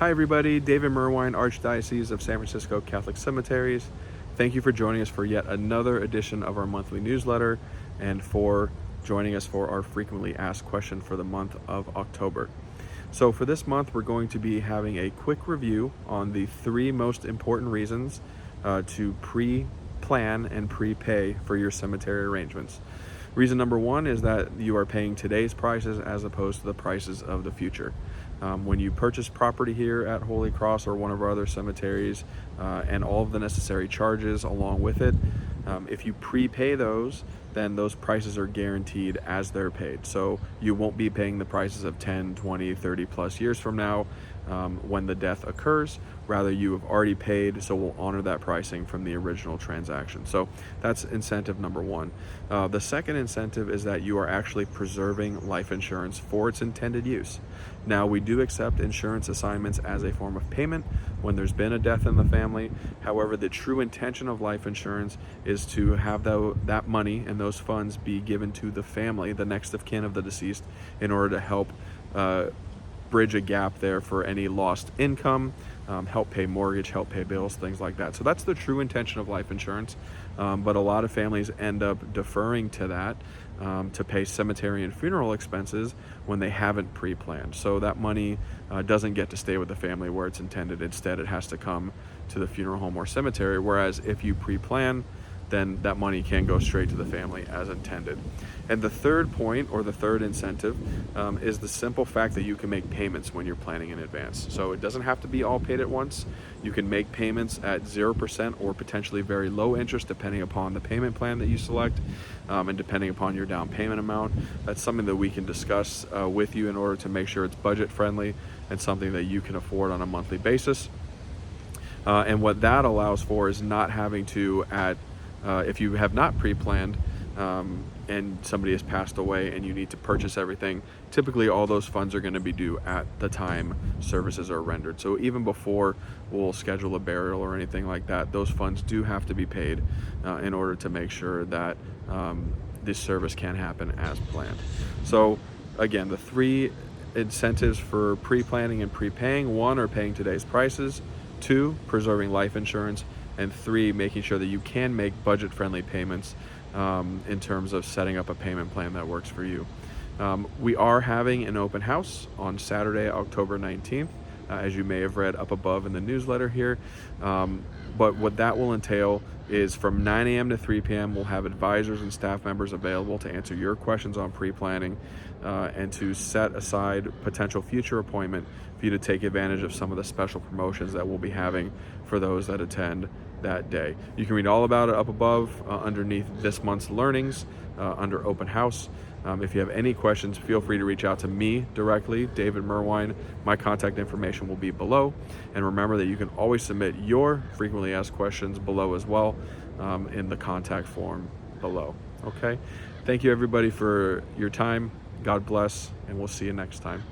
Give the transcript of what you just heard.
Hi everybody, David Merwine, Archdiocese of San Francisco Catholic Cemeteries. Thank you for joining us for yet another edition of our monthly newsletter and for joining us for our frequently asked question for the month of October. So for this month, we're going to be having a quick review on the three most important reasons to pre-plan and prepay for your cemetery arrangements. Reason number one is that you are paying today's prices as opposed to the prices of the future. When you purchase property here at Holy Cross or one of our other cemeteries and all of the necessary charges along with it, if you prepay those, then those prices are guaranteed as they're paid. So you won't be paying the prices of 10, 20, 30 plus years from now when the death occurs. Rather, you have already paid, so we'll honor that pricing from the original transaction. So that's incentive number one. The second incentive is that you are actually preserving life insurance for its intended use. Now, we do accept insurance assignments as a form of payment when there's been a death in the family. However, the true intention of life insurance is to have that money and those funds be given to the family, the next of kin of the deceased, in order to help bridge a gap there for any lost income, help pay mortgage, help pay bills, things like that. So that's the true intention of life insurance. But a lot of families end up deferring to that to pay cemetery and funeral expenses when they haven't pre-planned. So that money doesn't get to stay with the family where it's intended. Instead, it has to come to the funeral home or cemetery. Whereas if you pre-plan, then that money can go straight to the family as intended. And the third point, or the third incentive, is the simple fact that you can make payments when you're planning in advance. So it doesn't have to be all paid at once. You can make payments at 0% or potentially very low interest depending upon the payment plan that you select and depending upon your down payment amount. That's something that we can discuss with you in order to make sure it's budget friendly and something that you can afford on a monthly basis. And what that allows for is not having to if you have not pre-planned and somebody has passed away and you need to purchase everything, typically all those funds are going to be due at the time services are rendered. So even before we'll schedule a burial or anything like that, those funds do have to be paid in order to make sure that this service can happen as planned. So again, the three incentives for pre-planning and prepaying: one, are paying today's prices; two, preserving life insurance; and three, making sure that you can make budget-friendly payments in terms of setting up a payment plan that works for you. We are having an open house on Saturday, October 19th, as you may have read up above in the newsletter here. But what that will entail is from 9 a.m. to 3 p.m. we'll have advisors and staff members available to answer your questions on pre-planning and to set aside potential future appointment for you to take advantage of some of the special promotions that we'll be having for those that attend that day. You can read all about it up above underneath this month's learnings under open house. If you have any questions, feel free to reach out to me directly, David Merwine. My contact information will be below. And remember that you can always submit your frequently asked questions below as well in the contact form below. Okay? Thank you everybody for your time. God bless, and we'll see you next time.